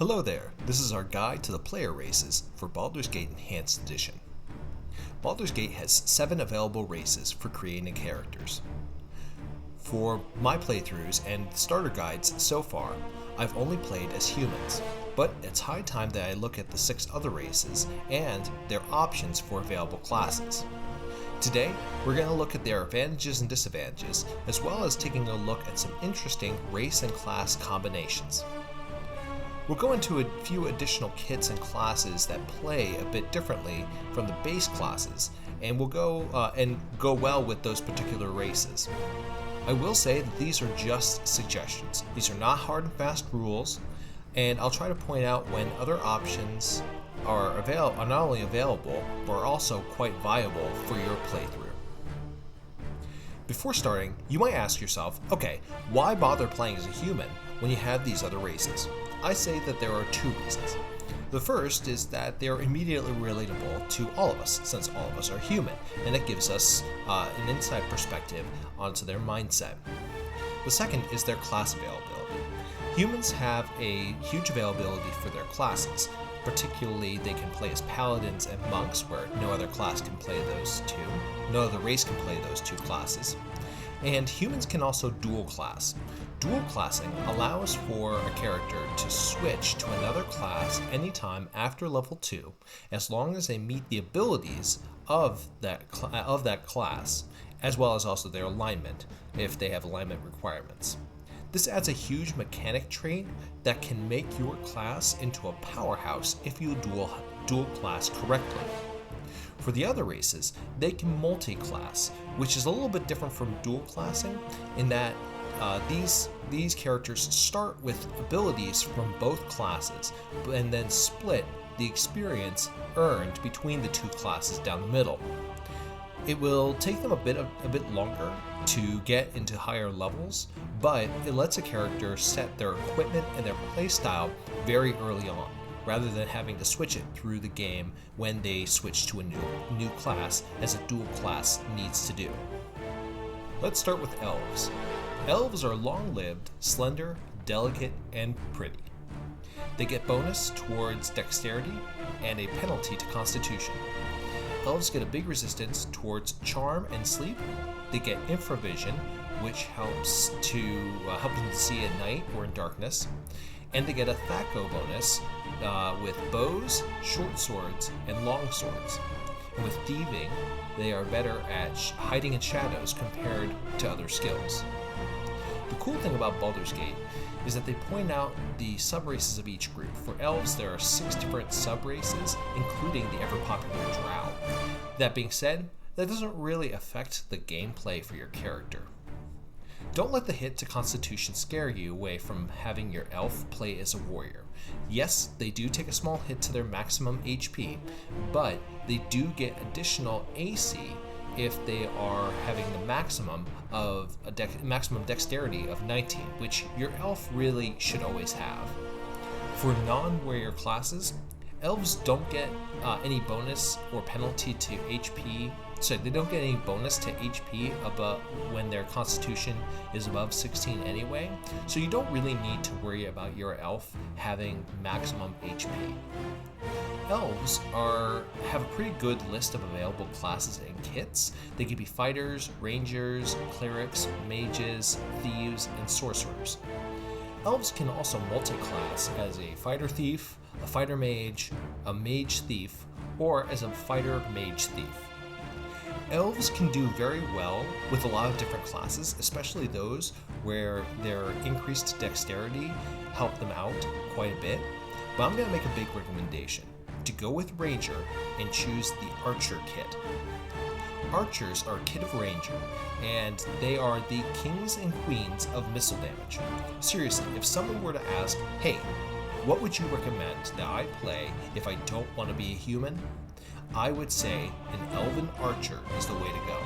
Hello there, this is our guide to the player races for Baldur's Gate Enhanced Edition. Baldur's Gate has 7 available races for creating characters. For my playthroughs and starter guides so far, I've only played as humans, but it's high time that I look at the 6 other races and their options for available classes. Today, we're going to look at their advantages and disadvantages, as well as taking a look at some interesting race and class combinations. We'll go into a few additional kits and classes that play a bit differently from the base classes, and will go well with those particular races. I will say that these are just suggestions. These are not hard and fast rules, and I'll try to point out when other options are not only available, but are also quite viable for your playthrough. Before starting, you might ask yourself, okay, why bother playing as a human when you have these other races? I say that there are 2 reasons. The first is that they're immediately relatable to all of us, since all of us are human, and it gives us an inside perspective onto their mindset. The second is their class availability. Humans have a huge availability for their classes. Particularly, they can play as paladins and monks, where no other class can play those 2. No other race can play those 2 classes. And humans can also dual class. Dual classing allows for a character to switch to another class anytime after level 2, as long as they meet the abilities of that class, as well as also their alignment, if they have alignment requirements. This adds a huge mechanic trait that can make your class into a powerhouse if you dual class correctly. For the other races, they can multi-class, which is a little bit different from dual classing in that these characters start with abilities from both classes and then split the experience earned between the 2 classes down the middle. It will take them a bit longer to get into higher levels, but it lets a character set their equipment and their playstyle very early on, rather than having to switch it through the game when they switch to a new class, as a dual class needs to do. Let's start with Elves. Elves are long-lived, slender, delicate, and pretty. They get bonus towards dexterity and a penalty to constitution. Elves get a big resistance towards charm and sleep. They get infravision, which helps them to see at night or in darkness. And they get a Thaco bonus with bows, short swords, and long swords. And with thieving, they are better at hiding in shadows compared to other skills. The cool thing about Baldur's Gate is that they point out the sub-races of each group. For Elves, there are 6 different sub-races, including the ever-popular Drow. That being said, that doesn't really affect the gameplay for your character. Don't let the hit to Constitution scare you away from having your elf play as a warrior. Yes, they do take a small hit to their maximum HP, but they do get additional AC if they are having the maximum dexterity of 19, which your elf really should always have. For non-warrior classes, elves don't get any bonus or penalty to HP. So they don't get any bonus to HP above when their constitution is above 16 anyway, so you don't really need to worry about your elf having maximum HP. Elves have a pretty good list of available classes and kits. They can be fighters, rangers, clerics, mages, thieves, and sorcerers. Elves can also multi-class as a fighter thief, a fighter mage, a mage thief, or as a fighter mage thief. Elves can do very well with a lot of different classes, especially those where their increased dexterity help them out quite a bit, but I'm going to make a big recommendation to go with Ranger and choose the Archer kit. Archers are a kit of Ranger, and they are the kings and queens of missile damage. Seriously, if someone were to ask, hey, what would you recommend that I play if I don't want to be a human? I would say an Elven Archer is the way to go.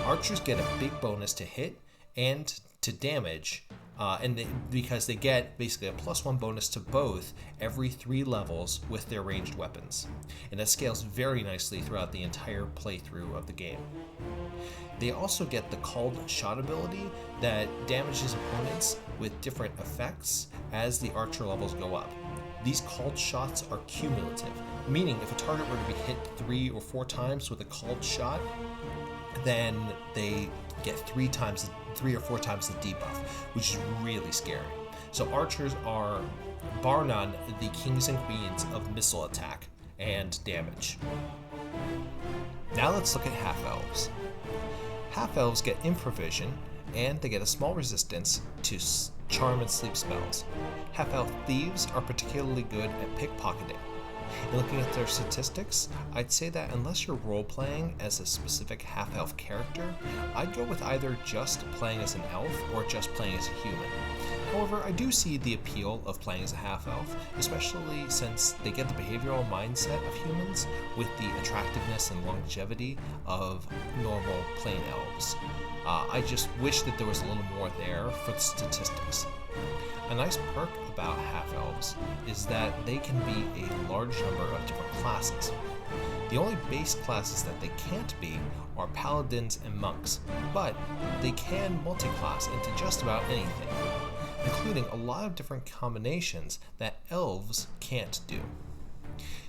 Archers get a big bonus to hit and to damage because they get basically a +1 bonus to both every 3 levels with their ranged weapons, and that scales very nicely throughout the entire playthrough of the game. They also get the Called Shot ability that damages opponents with different effects as the archer levels go up. These called shots are cumulative, meaning if a target were to be hit 3 or 4 times with a called shot, then they get 3 or 4 times the debuff, which is really scary. So archers are, bar none, the kings and queens of missile attack and damage. Now let's look at half-elves. Half-elves get improvision, and they get a small resistance to charm and sleep spells. Half-elf thieves are particularly good at pickpocketing. In looking at their statistics, I'd say that unless you're role-playing as a specific half-elf character, I'd go with either just playing as an elf or just playing as a human. However, I do see the appeal of playing as a half-elf, especially since they get the behavioral mindset of humans with the attractiveness and longevity of normal plain elves. I just wish that there was a little more there for the statistics. A nice perk about half-elves is that they can be a large number of different classes. The only base classes that they can't be are paladins and monks, but they can multi-class into just about anything, including a lot of different combinations that elves can't do.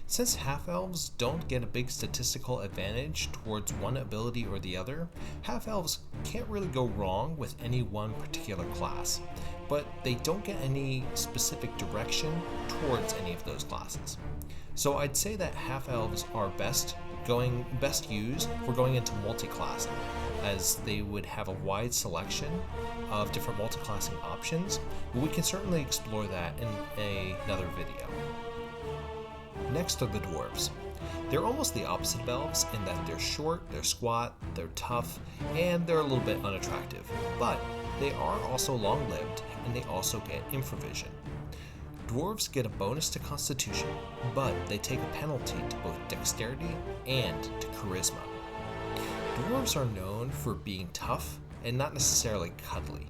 Since half-elves don't get a big statistical advantage towards one ability or the other, half-elves can't really go wrong with any one particular class, but they don't get any specific direction towards any of those classes. So I'd say that half-elves are best used for going into multi-classing, as they would have a wide selection of different multi-classing options, but we can certainly explore that in another video. Next are the dwarves. They're almost the opposite of elves in that they're short, they're squat, they're tough, and they're a little bit unattractive, but they are also long-lived, and they also get improvision. Dwarves get a bonus to Constitution, but they take a penalty to both Dexterity and to Charisma. Dwarves are known for being tough and not necessarily cuddly.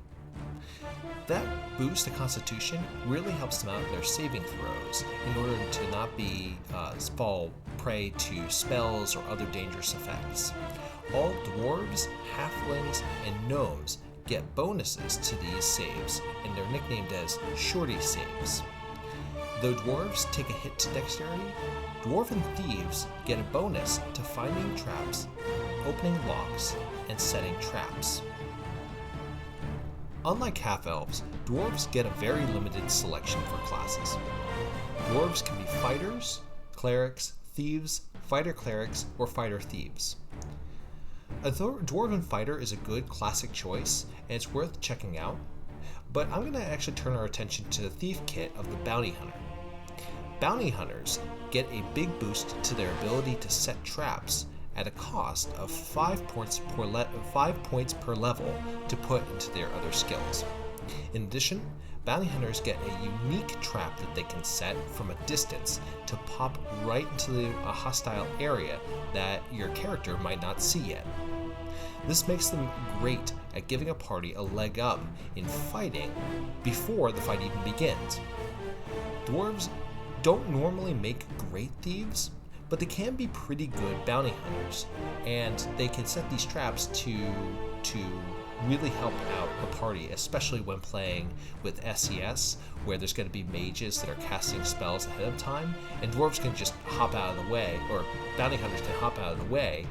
That boost to Constitution really helps them out in their saving throws in order to not fall prey to spells or other dangerous effects. All dwarves, halflings, and gnomes get bonuses to these saves, and they're nicknamed as shorty saves. Though dwarves take a hit to Dexterity, dwarven thieves get a bonus to finding traps, opening locks, and setting traps. Unlike half-elves, dwarves get a very limited selection for classes. Dwarves can be fighters, clerics, thieves, fighter clerics, or fighter thieves. A dwarven fighter is a good classic choice, and it's worth checking out, but I'm going to actually turn our attention to the thief kit of the bounty hunter. Bounty hunters get a big boost to their ability to set traps at a cost of 5 points per level to put into their other skills. In addition, bounty hunters get a unique trap that they can set from a distance to pop right into a hostile area that your character might not see yet. This makes them great at giving a party a leg up in fighting before the fight even begins. Dwarves don't normally make great thieves, but they can be pretty good bounty hunters, and they can set these traps to really help out the party, especially when playing with SES, where there's going to be mages that are casting spells ahead of time, and dwarves can just hop out of the way, or bounty hunters can hop out of the way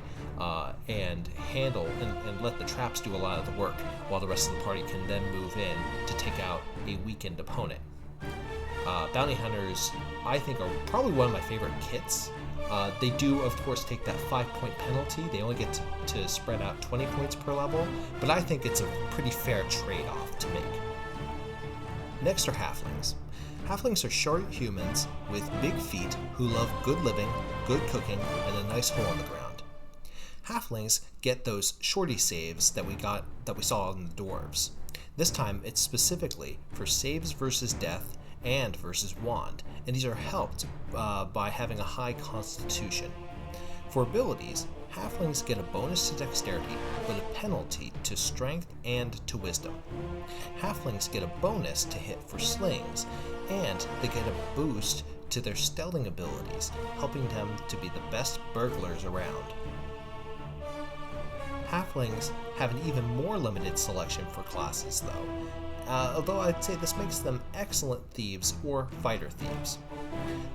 and handle and let the traps do a lot of the work, while the rest of the party can then move in to take out a weakened opponent. Bounty hunters, I think, are probably one of my favorite kits. They do, of course, take that 5-point penalty. They only get to spread out 20 points per level, but I think it's a pretty fair trade-off to make. Next are halflings. Halflings are short humans with big feet who love good living, good cooking, and a nice hole in the ground. Halflings get those shorty saves that we saw in the dwarves. This time, it's specifically for saves versus death and versus wand, and these are helped by having a high constitution. For abilities, Halflings get a bonus to dexterity, but a penalty to strength and to wisdom. Halflings get a bonus to hit for slings, and they get a boost to their stealthing abilities, helping them to be the best burglars around. Halflings have an even more limited selection for classes though, although I'd say this makes them excellent thieves or fighter thieves.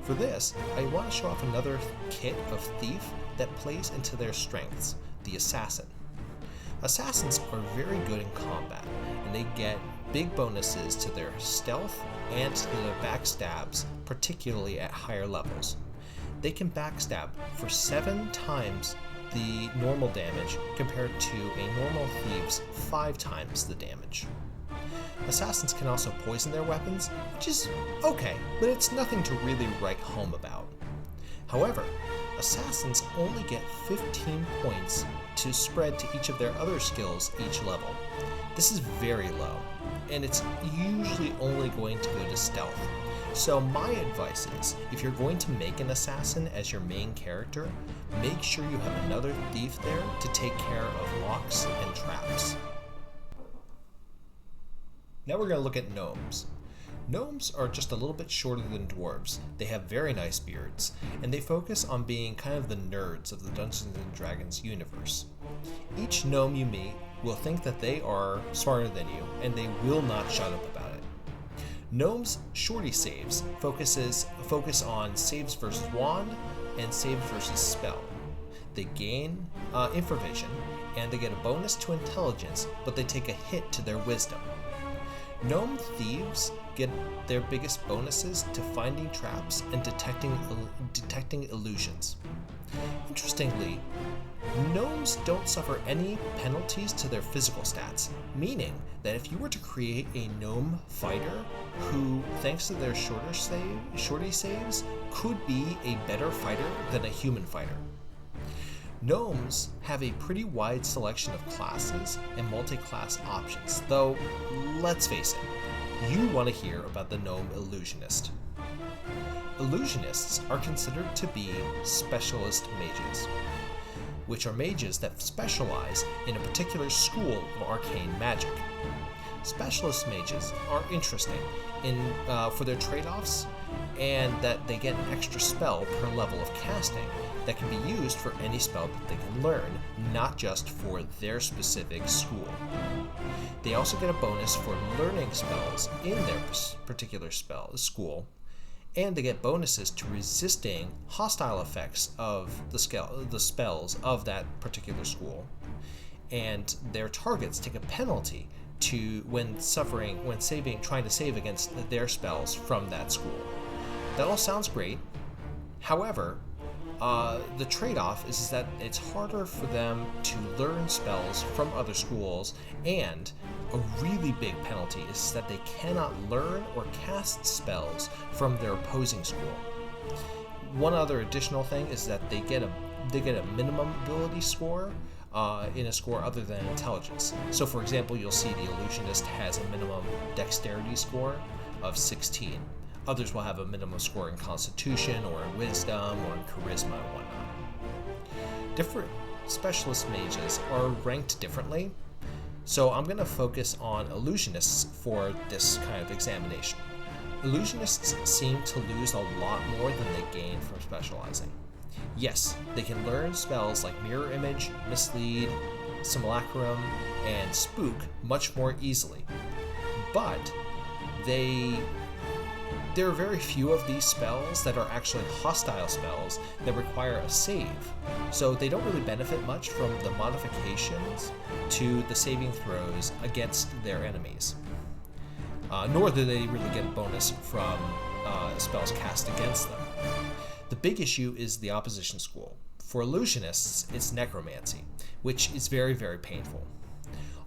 For this, I want to show off another kit of thief that plays into their strengths, the assassin. Assassins are very good in combat, and they get big bonuses to their stealth and to their backstabs, particularly at higher levels. They can backstab for 7 times the normal damage compared to a normal thief's 5 times the damage. Assassins can also poison their weapons, which is okay, but it's nothing to really write home about. However, assassins only get 15 points to spread to each of their other skills each level. This is very low, and it's usually only going to go to stealth. So my advice is, if you're going to make an assassin as your main character, make sure you have another thief there to take care of locks and traps. Now we're going to look at gnomes. Gnomes are just a little bit shorter than dwarves. They have very nice beards, and they focus on being kind of the nerds of the Dungeons & Dragons universe. Each gnome you meet will think that they are smarter than you, and they will not shut up about it. Gnomes' shorty saves focus on saves versus wand and saves versus spell. They gain infravision, and they get a bonus to intelligence, but they take a hit to their wisdom. Gnome thieves get their biggest bonuses to finding traps and detecting illusions. Interestingly, gnomes don't suffer any penalties to their physical stats, meaning that if you were to create a gnome fighter who, thanks to their shorty saves, could be a better fighter than a human fighter. Gnomes have a pretty wide selection of classes and multi-class options, though let's face it, you want to hear about the gnome illusionist. Illusionists are considered to be specialist mages, which are mages that specialize in a particular school of arcane magic. Specialist mages are interesting for their trade-offs, and that they get an extra spell per level of casting that can be used for any spell that they can learn, not just for their specific school. They also get a bonus for learning spells in their particular school, and they get bonuses to resisting hostile effects of the spells of that particular school. And their targets take a penalty when trying to save against their spells from that school. That all sounds great. However, the trade-off is that it's harder for them to learn spells from other schools, and a really big penalty is that they cannot learn or cast spells from their opposing school. One other additional thing is that they get a minimum ability score in a score other than intelligence. So for example, you'll see the illusionist has a minimum dexterity score of 16. Others will have a minimum score in Constitution or in Wisdom or in Charisma and whatnot. Different specialist mages are ranked differently, so I'm going to focus on illusionists for this kind of examination. Illusionists seem to lose a lot more than they gain from specializing. Yes, they can learn spells like Mirror Image, Mislead, Simulacrum, and Spook much more easily, but there are very few of these spells that are actually hostile spells that require a save, so they don't really benefit much from the modifications to the saving throws against their enemies. Nor do they really get a bonus from spells cast against them. The big issue is the opposition school. For illusionists, it's necromancy, which is very, very painful.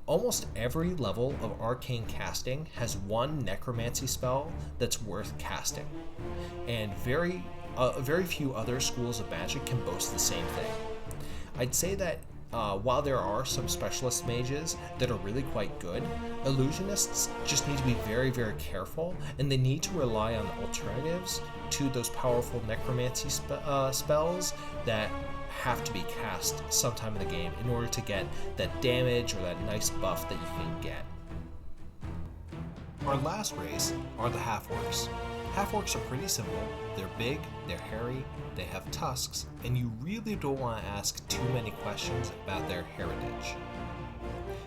Almost every level of arcane casting has one necromancy spell that's worth casting, and very few other schools of magic can boast the same thing. I'd say that while there are some specialist mages that are really quite good, illusionists just need to be very, very careful, and they need to rely on alternatives to those powerful necromancy spells that have to be cast sometime in the game in order to get that damage or that nice buff that you can get. Our last race are the Halfworks. Halfworks are pretty simple. They're big, they're hairy, they have tusks, and you really don't want to ask too many questions about their heritage.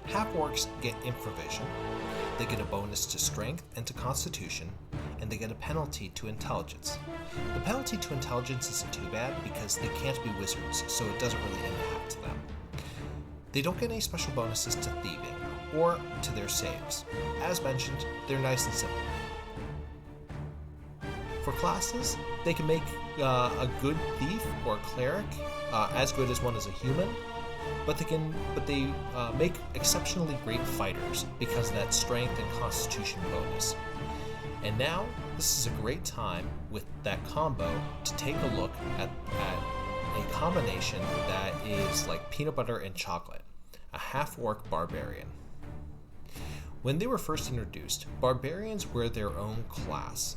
Halfworks get infravision, they get a bonus to strength and to constitution, and they get a penalty to intelligence. The penalty to intelligence isn't too bad because they can't be wizards, so it doesn't really impact them. They don't get any special bonuses to thieving or to their saves. As mentioned, they're nice and simple. For classes, they can make a good thief or cleric as good as one as a human, but they make exceptionally great fighters because of that strength and constitution bonus. And now, this is a great time with that combo to take a look at a combination that is like peanut butter and chocolate, a half-orc barbarian. When they were first introduced, barbarians were their own class.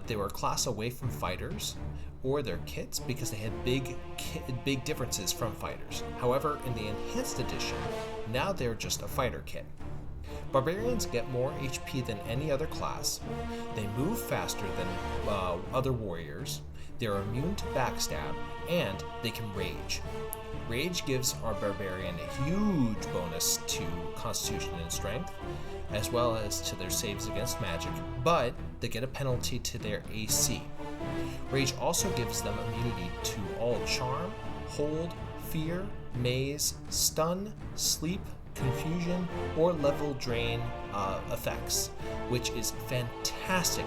They were a class away from fighters or their kits because they had big differences from fighters. However, in the Enhanced Edition, now they're just a fighter kit. Barbarians get more HP than any other class, they move faster than other warriors, they're immune to backstab, and they can rage. Rage gives our barbarian a huge bonus to constitution and strength, as well as to their saves against magic, but they get a penalty to their AC. Rage also gives them immunity to all charm, hold, fear, maze, stun, sleep, confusion, or level drain effects, which is fantastic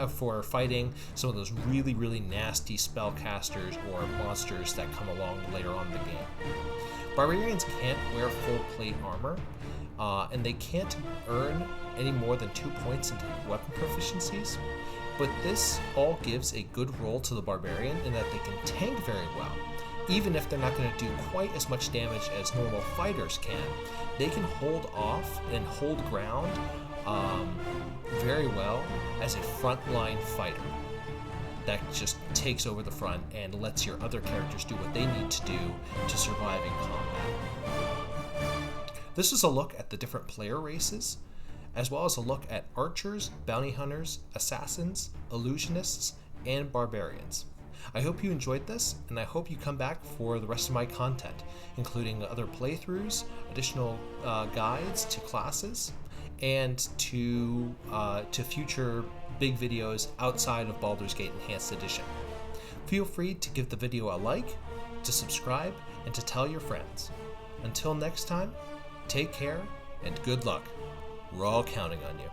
for fighting some of those really nasty spellcasters or monsters that come along later on in the game. Barbarians can't wear full plate armor, and they can't earn any more than 2 points into weapon proficiencies, but this all gives a good roll to the barbarian in that they can tank very well. Even if they're not going to do quite as much damage as normal fighters can, they can hold off and hold ground very well as a frontline fighter that just takes over the front and lets your other characters do what they need to do to survive in combat. This is a look at the different player races, as well as a look at archers, bounty hunters, assassins, illusionists, and barbarians. I hope you enjoyed this, and I hope you come back for the rest of my content, including other playthroughs, additional guides to classes, and to future big videos outside of Baldur's Gate Enhanced Edition. Feel free to give the video a like, to subscribe, and to tell your friends. Until next time, take care and good luck. We're all counting on you.